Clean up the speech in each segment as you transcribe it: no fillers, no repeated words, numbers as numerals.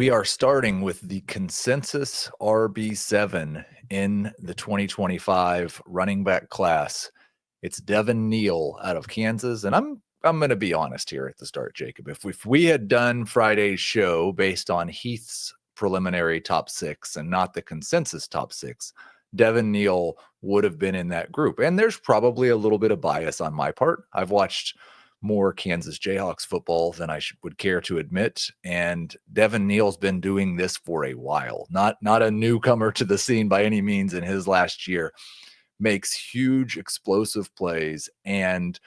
we are starting with the consensus RB7 in the 2025 running back class. It's Devin Neal out of Kansas, and I'm going to be honest here at the start, Jacob. If we had done Friday's show based on Heath's preliminary top 6 and not the consensus top 6, Devin Neal would have been in that group. And there's probably a little bit of bias on my part. I've watched more Kansas Jayhawks football than I would care to admit. And Devin Neal's been doing this for a while, not a newcomer to the scene by any means in his last year. Makes huge explosive plays. And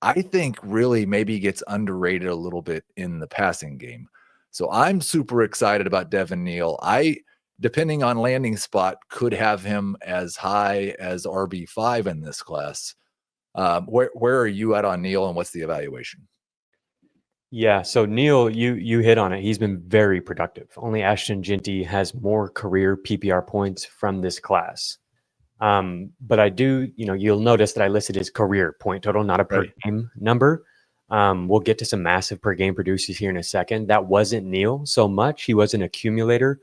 I think really maybe gets underrated a little bit in the passing game. So I'm super excited about Devin Neal. Depending on landing spot, could have him as high as RB5 in this class. Where are you at on Neal, and what's the evaluation? Yeah, so Neal, you hit on it. He's been very productive. Only Ashton Ginty has more career PPR points from this class. But I do, you'll notice that I listed his career point total, not a per game number. We'll get to some massive per game producers here in a second. That wasn't Neal so much. He was an accumulator.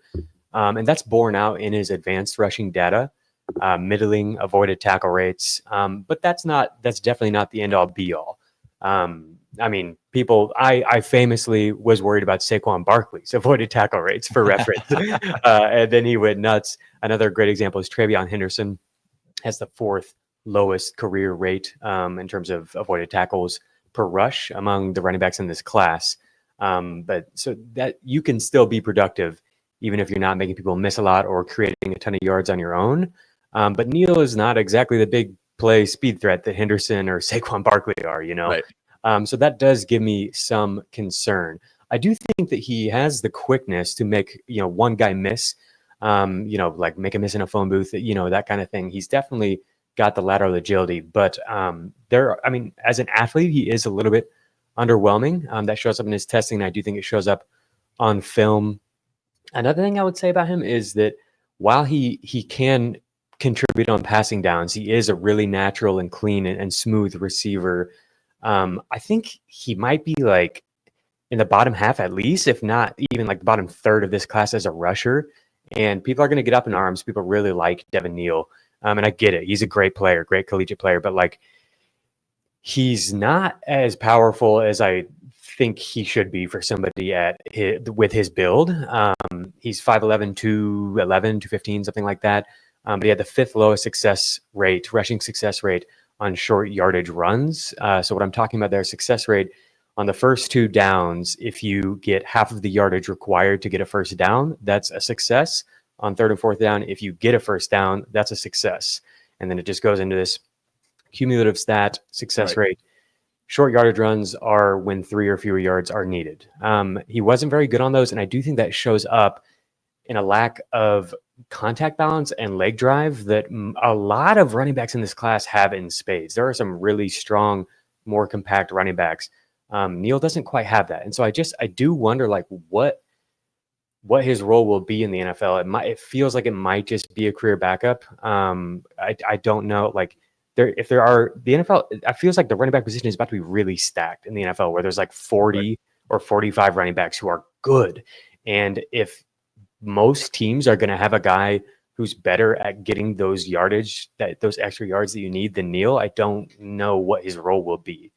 And that's borne out in his advanced rushing data. Middling avoided tackle rates. But that's definitely not the end all be all. I famously was worried about Saquon Barkley's avoided tackle rates for reference. And then he went nuts. Another great example is Travion Henderson has the 4th lowest career rate in terms of avoided tackles per rush among the running backs in this class. But so that you can still be productive even if you're not making people miss a lot or creating a ton of yards on your own. But Neal is not exactly the big play speed threat that Henderson or Saquon Barkley are, Right. So that does give me some concern. I do think that he has the quickness to make, one guy miss, like make a miss in a phone booth, that kind of thing. He's definitely got the lateral agility, but as an athlete, he is a little bit underwhelming. That shows up in his testing. I do think it shows up on film. Another thing I would say about him is that while he can contribute on passing downs, he is a really natural and clean and smooth receiver. I think he might be like in the bottom half at least, if not even like the bottom third of this class as a rusher. And people are going to get up in arms. People really like Devin Neal. And I get it. He's a great player, great collegiate player, but like he's not as powerful as I think he should be for somebody with his build. He's 5'11", 211, 215, something like that. But he had the 5th lowest rushing success rate on short yardage runs. So what I'm talking about there, success rate on the first 2 downs, if you get half of the yardage required to get a first down, that's a success. On 3rd and 4th down, if you get a first down, that's a success. And then it just goes into this cumulative stat success rate. Short yardage runs are when 3 or fewer yards are needed. He wasn't very good on those, and I do think that shows up in a lack of contact balance and leg drive that a lot of running backs in this class have in spades. There are some really strong, more compact running backs. Neal doesn't quite have that. And so I do wonder like what his role will be in the NFL. It feels like it might just be a career backup. I don't know. Like the NFL, it feels like the running back position is about to be really stacked in the NFL where there's like 40 or 45 running backs who are good. And if most teams are going to have a guy who's better at getting those extra yards that you need than Neal, I don't know what his role will be.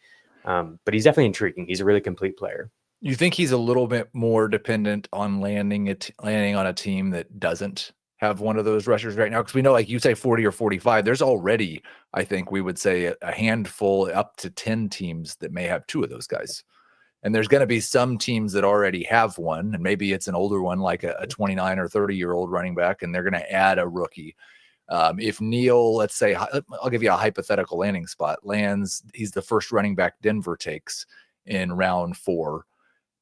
But he's definitely intriguing. He's a really complete player. You think he's a little bit more dependent on landing on a team that doesn't have one of those rushers right now? Because we know, like you say, 40 or 45, there's already, I think we would say, a handful up to 10 teams that may have 2 of those guys. And there's going to be some teams that already have one, and maybe it's an older one, like a 29 or 30-year-old running back, and they're going to add a rookie. If Neal, let's say, I'll give you a hypothetical landing spot, lands, he's the first running back Denver takes in round 4.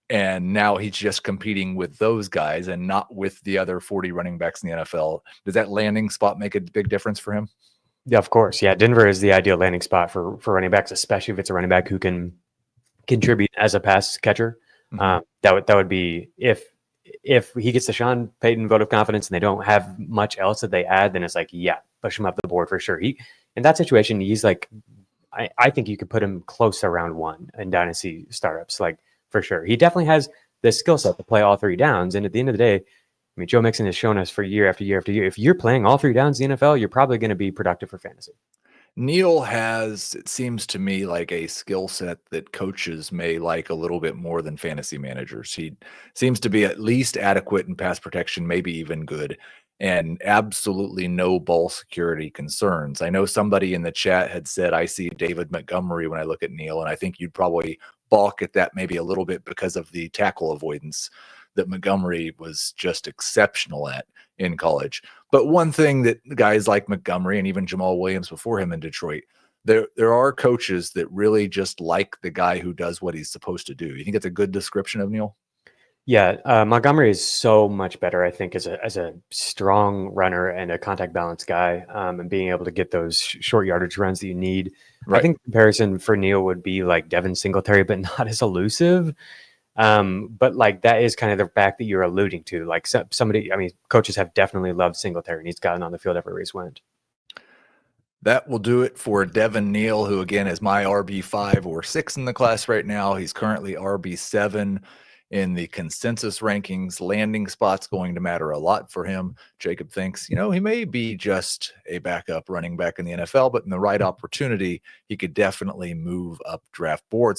And now he's just competing with those guys and not with the other 40 running backs in the NFL. Does that landing spot make a big difference for him? Yeah, of course. Yeah, Denver is the ideal landing spot for running backs, especially if it's a running back who can contribute as a pass catcher. Mm-hmm. That would be if he gets the Sean Payton vote of confidence and they don't have much else that they add, then it's like, yeah, push him up the board for sure. In that situation, he's like, I think you could put him close to round 1 in dynasty startups, like for sure. He definitely has the skill set to play all three downs. And at the end of the day, I mean, Joe Mixon has shown us for year after year after year, if you're playing all three downs in the NFL, you're probably going to be productive for fantasy. Neal has, it seems to me, like a skill set that coaches may like a little bit more than fantasy managers. He seems to be at least adequate in pass protection, maybe even good, and absolutely no ball security concerns. I know somebody in the chat had said, I see David Montgomery when I look at Neal, and I think you'd probably balk at that maybe a little bit because of the tackle avoidance that Montgomery was just exceptional at in college. But one thing that guys like Montgomery and even Jamal Williams before him in Detroit, there are coaches that really just like the guy who does what he's supposed to do. You think it's a good description of Neal? Yeah, Montgomery is so much better, I think, as a strong runner and a contact balance guy, and being able to get those short yardage runs that you need. Right. I think the comparison for Neal would be like Devin Singletary, but not as elusive. But like that is kind of the fact that you're alluding to. Like somebody, I mean, coaches have definitely loved Singletary, and he's gotten on the field everywhere he's went. That will do it for Devin Neal, who again is my RB5 or 6 in the class right now. He's currently RB7 in the consensus rankings. Landing spot's going to matter a lot for him. Jacob thinks, he may be just a backup running back in the NFL, but in the right opportunity, he could definitely move up draft boards.